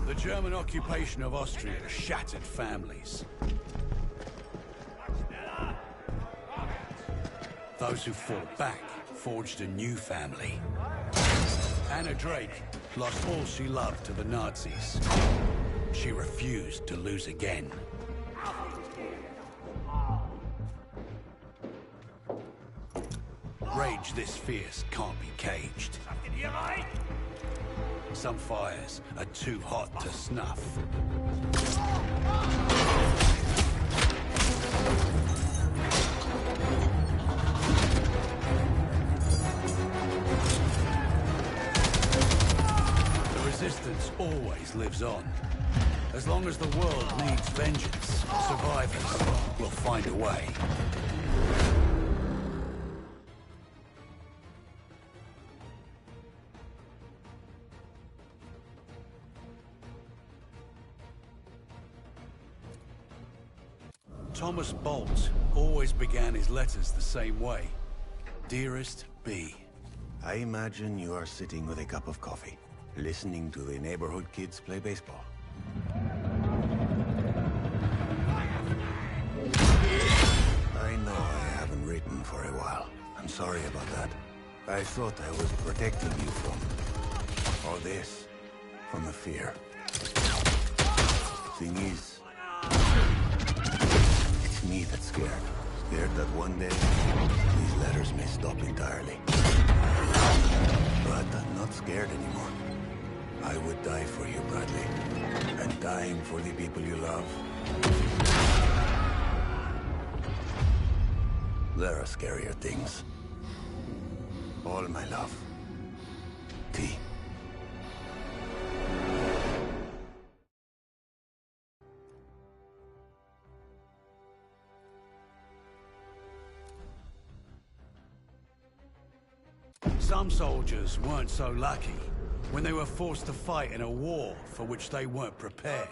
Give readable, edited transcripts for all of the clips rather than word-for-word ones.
The German occupation of Austria shattered families. Those who fought back forged a new family. Anna Drake lost all she loved to the Nazis. She refused to lose again. Rage this fierce can't be caged. Some fires are too hot to snuff. The resistance always lives on. As long as the world needs vengeance, survivors will find a way. Thomas Bolt always began his letters the same way. Dearest B. I imagine you are sitting with a cup of coffee, listening to the neighborhood kids play baseball. I know I haven't written for a while. I'm sorry about that. I thought I was protecting you from all this, from the fear. Thing is, it's me that's scared. Scared that one day, these letters may stop entirely. But I'm not scared anymore. I would die for you, Bradley. And dying for the people you love. There are scarier things. All my love. T. Some soldiers weren't so lucky when they were forced to fight in a war for which they weren't prepared.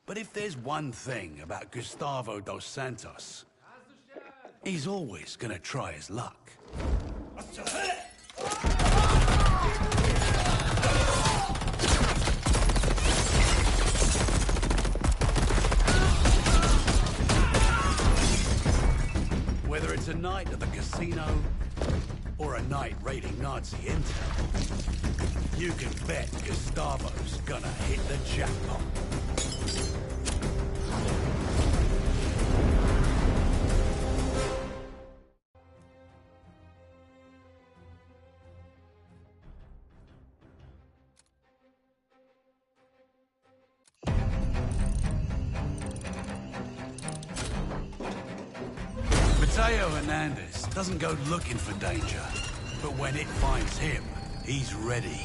But if there's one thing about Gustavo dos Santos, he's always gonna try his luck. Whether it's a night at the casino or a night raiding Nazi intel, you can bet Gustavo's gonna hit the jackpot. Mateo Hernandez doesn't go looking for danger, but when it finds him, he's ready.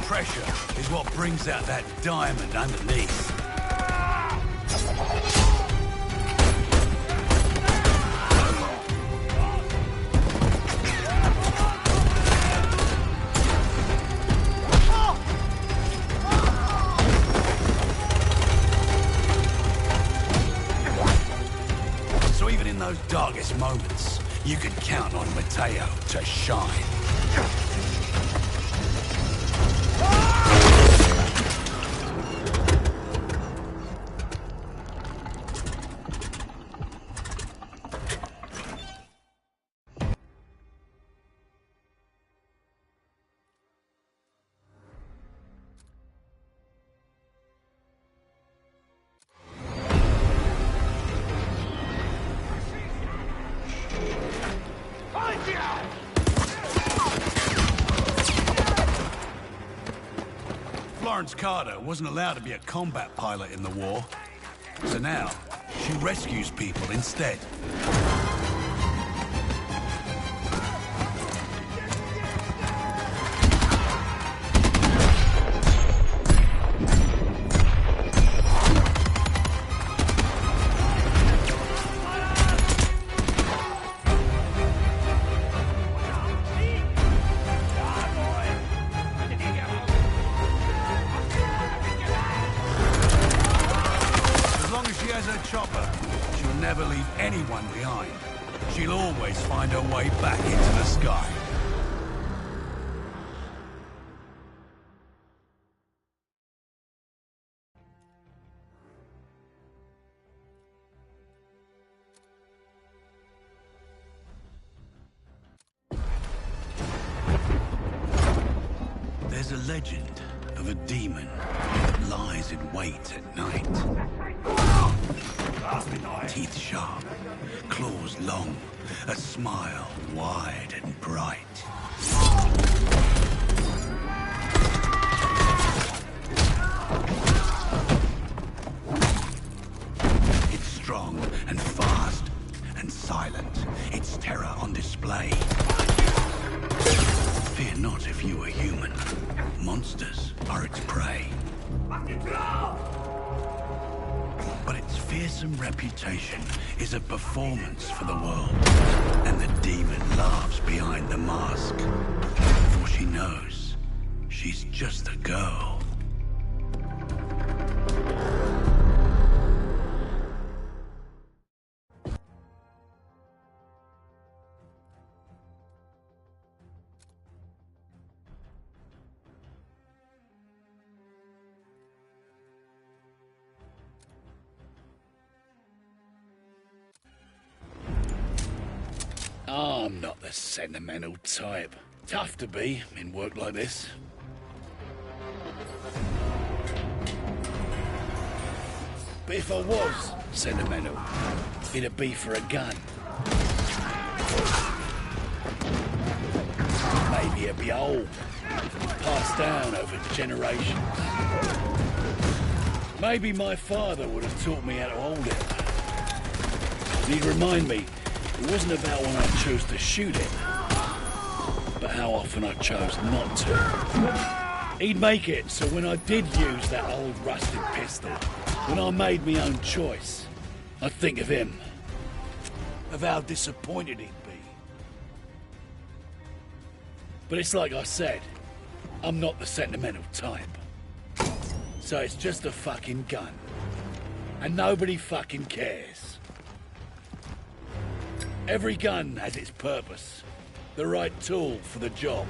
Pressure is what brings out that diamond underneath. So even in those darkest moments, you can count on Mateo to shine. Florence Carter wasn't allowed to be a combat pilot in the war, so now she rescues people instead. she'll always find her way back into the sky. There's a legend of a demon that lies in wait at night. Teeth sharp, claws long, a smile wide and bright. It's strong and fast and silent, its terror on display. Fear not if you are human. Monsters are its prey. But its fearsome reputation is a performance for the world. And the demon laughs behind the mask. For she knows she's just a girl. I'm not the sentimental type. Tough to be in work like this. But if I was sentimental, it'd be for a gun. Maybe it'd be old, passed down over generations. Maybe my father would have taught me how to hold it. He'd remind me it wasn't about when I chose to shoot it, but how often I chose not to. He'd make it so when I did use that old rusted pistol, when I made my own choice, I'd think of him, of how disappointed he'd be. But it's like I said, I'm not the sentimental type. So it's just a fucking gun. And nobody fucking cares. Every gun has its purpose, the right tool for the job.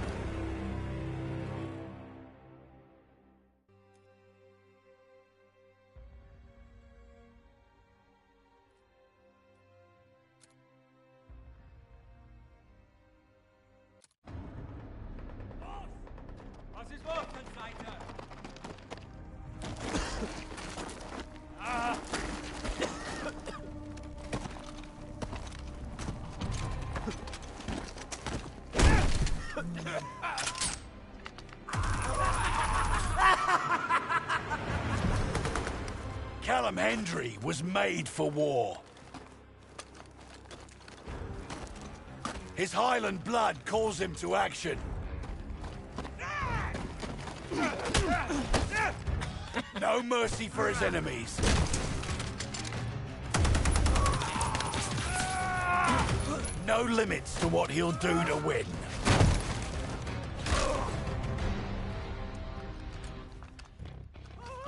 Was ist Wurfenseite? Callum Hendry was made for war. His Highland blood calls him to action. No mercy for his enemies. No limits to what he'll do to win.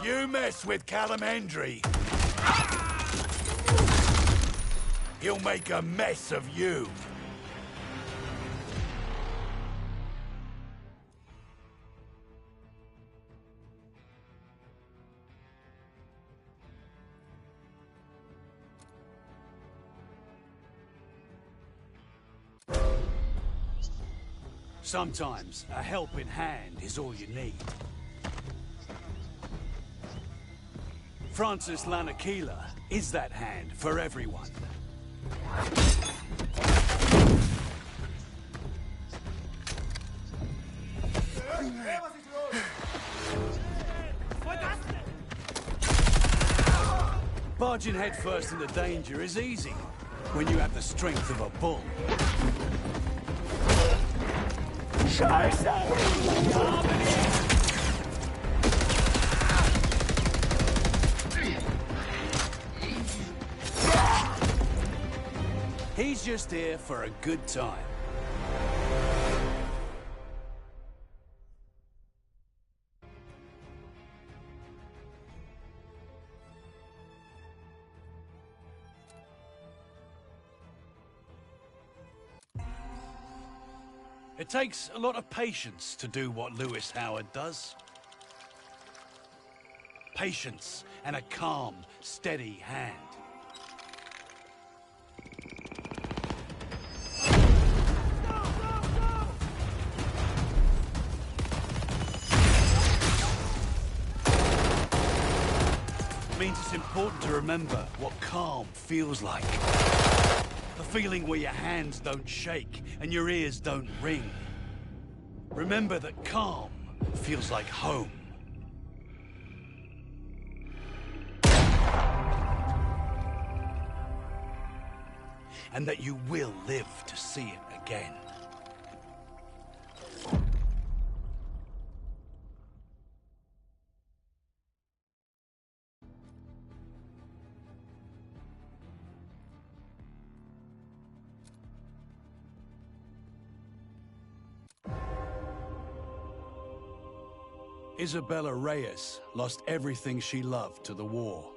You mess with Callum Hendry, he'll make a mess of you. Sometimes a helping hand is all you need. Francis Lanakila is that hand for everyone. Barging headfirst into danger is easy when you have the strength of a bull. He's just here for a good time. It takes a lot of patience to do what Lewis Howard does. Patience and a calm, steady hand. It means it's important to remember what calm feels like. The feeling where your hands don't shake and your ears don't ring. Remember that calm feels like home. And that you will live to see it again. Isabella Reyes lost everything she loved to the war.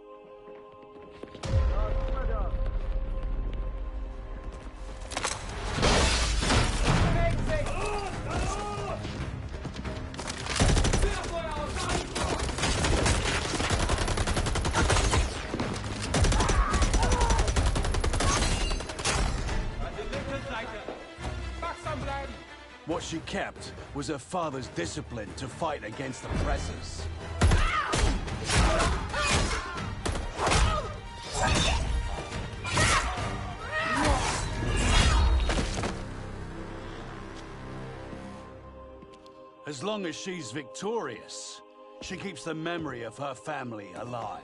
What she kept was her father's discipline to fight against oppressors. As long as she's victorious, she keeps the memory of her family alive.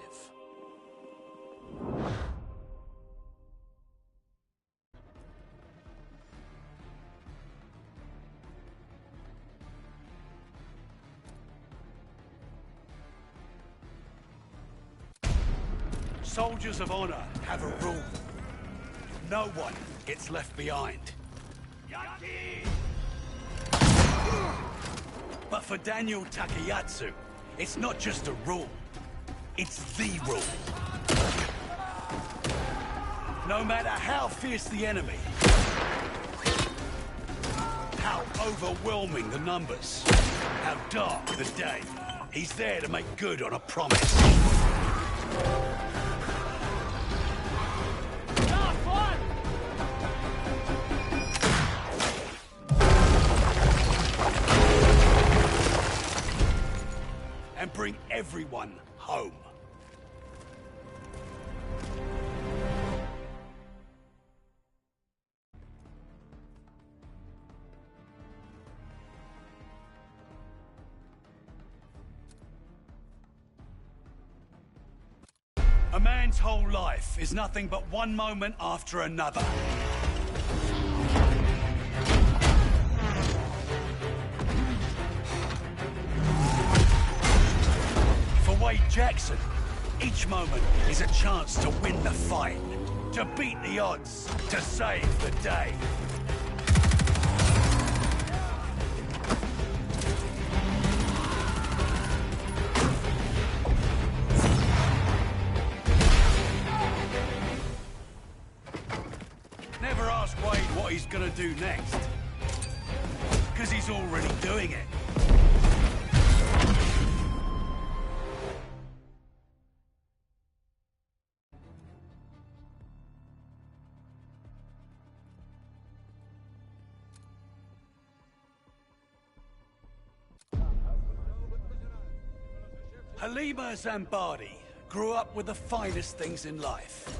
Soldiers of honor have a rule. No one gets left behind. But for Daniel Takayatsu, it's not just a rule. It's the rule. No matter how fierce the enemy, how overwhelming the numbers, how dark the day, he's there to make good on a promise. And bring everyone home. A man's whole life is nothing but one moment after another. Wade Jackson, each moment is a chance to win the fight, to beat the odds, to save the day. Never ask Wade what he's gonna do next, because he's already doing it. Halima Zambardi grew up with the finest things in life.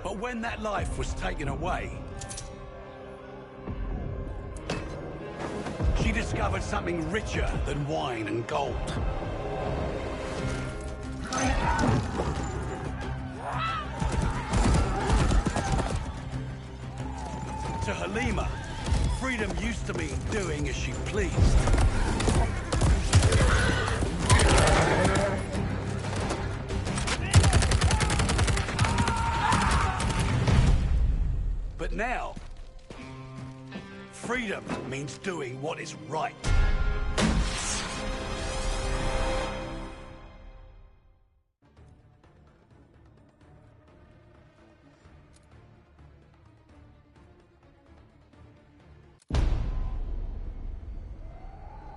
But when that life was taken away, she discovered something richer than wine and gold. To Halima, freedom used to mean doing as she pleased. But now, freedom means doing what is right.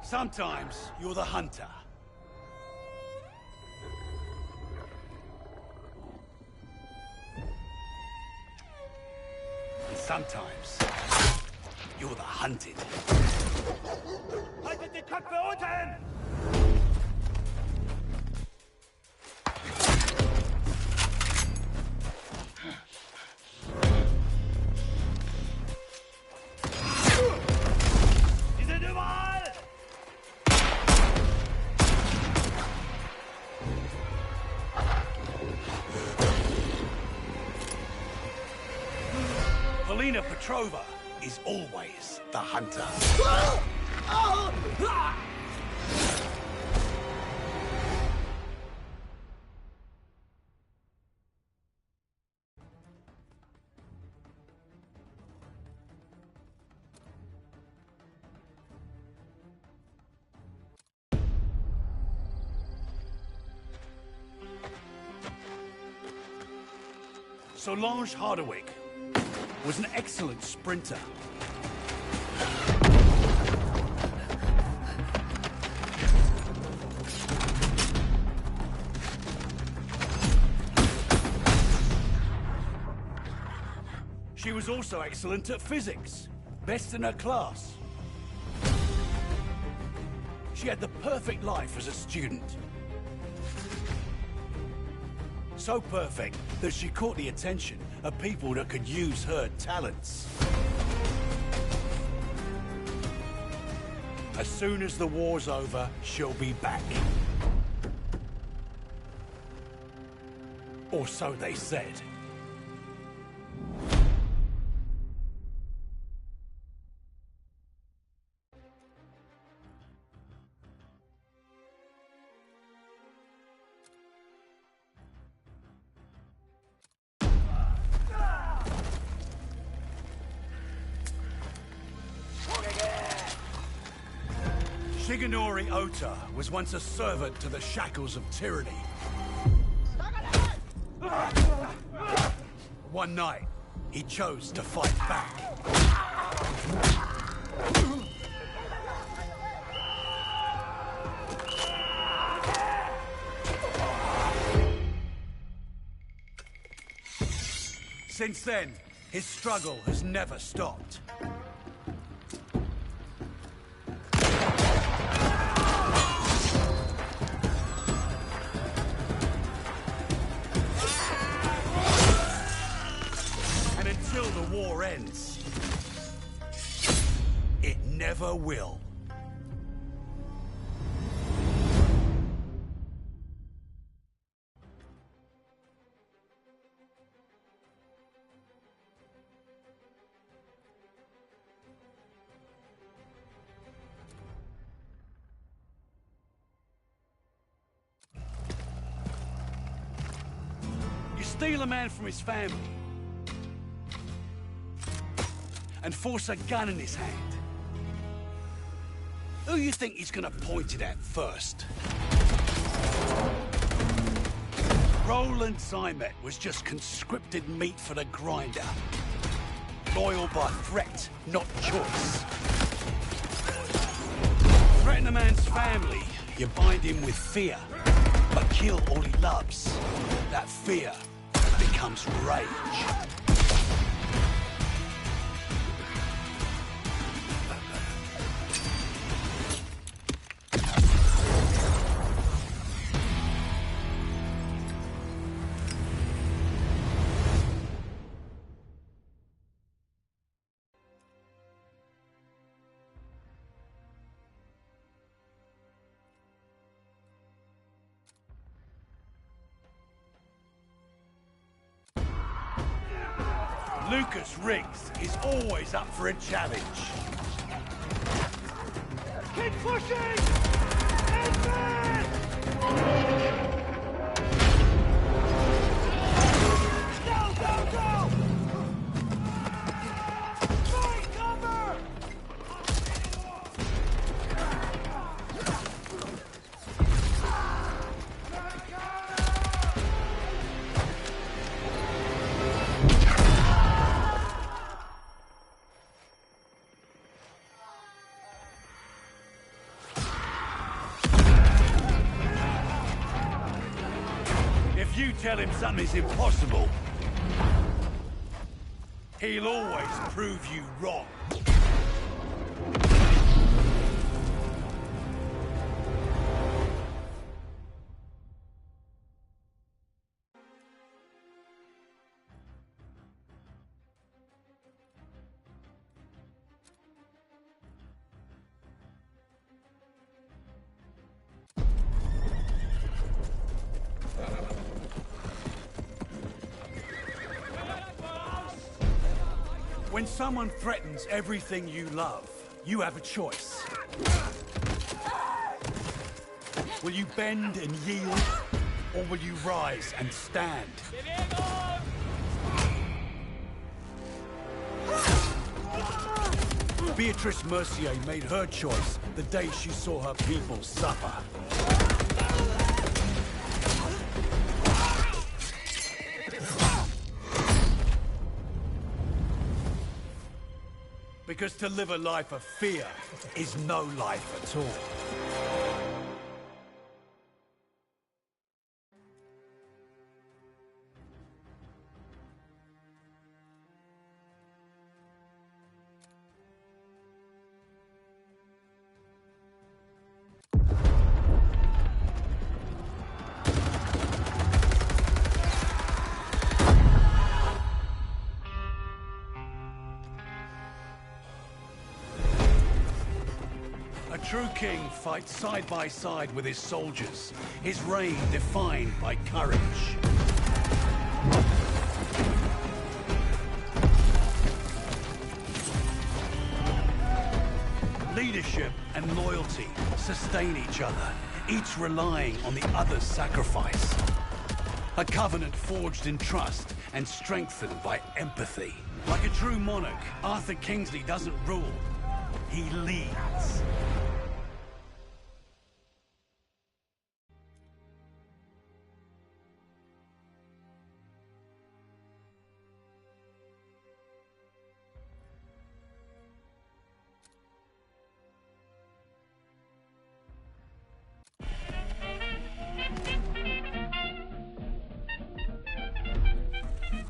Sometimes you're the hunter. And sometimes you're the hunted. Haltet die Köpfe unten! Die sind überall! Polina Petrova is always the hunter. Solange Hardwick was an excellent sprinter. She was also excellent at physics, best in her class. She had the perfect life as a student. So perfect that she caught the attention of people that could use her talents. As soon as the war's over, she'll be back. Or so they said. Shigenori Ota was once a servant to the shackles of tyranny. One night, he chose to fight back. Since then, his struggle has never stopped. The war ends. It never will. You steal a man from his family and force a gun in his hand. Who you think he's gonna point it at first? Roland Zymet was just conscripted meat for the grinder. Loyal by threat, not choice. Threaten a man's family, you bind him with fear. But kill all he loves. That fear becomes rage. Lucas Riggs is always up for a challenge. Keep pushing! Advance! Go, go, go! Find cover! tell him something's impossible, he'll always prove you wrong. When someone threatens everything you love, you have a choice. Will you bend and yield, or will you rise and stand? Beatrice Mercier made her choice the day she saw her people suffer. Because to live a life of fear is no life at all. A true king fights side by side with his soldiers, his reign defined by courage. Leadership and loyalty sustain each other, each relying on the other's sacrifice. A covenant forged in trust and strengthened by empathy. Like a true monarch, Arthur Kingsley doesn't rule, he leads.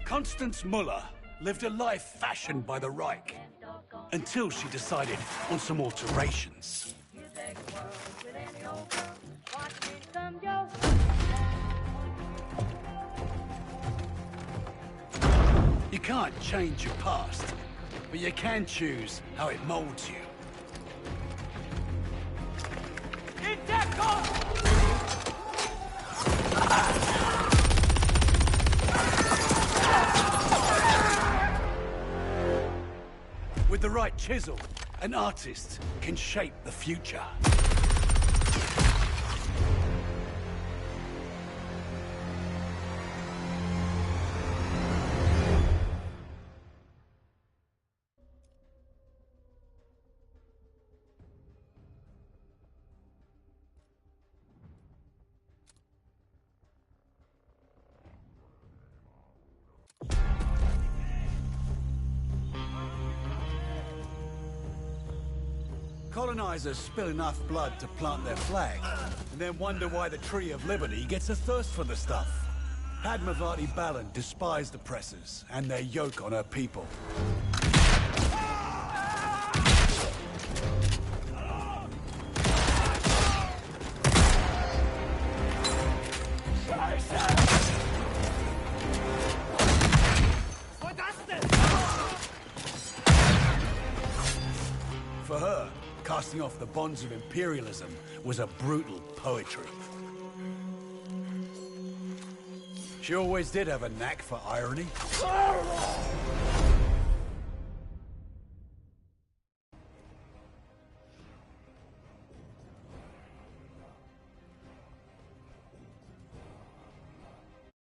Constance Muller lived a life fashioned by the Reich, until she decided on some alterations. You can't change your past, but you can choose how it molds you. With the right chisel, an artist can shape the future. Colonizers spill enough blood to plant their flag, and then wonder why the Tree of Liberty gets a thirst for the stuff. Padmavati Balan despised oppressors and their yoke on her people. For her, casting off the bonds of imperialism was a brutal poetry. She always did have a knack for irony.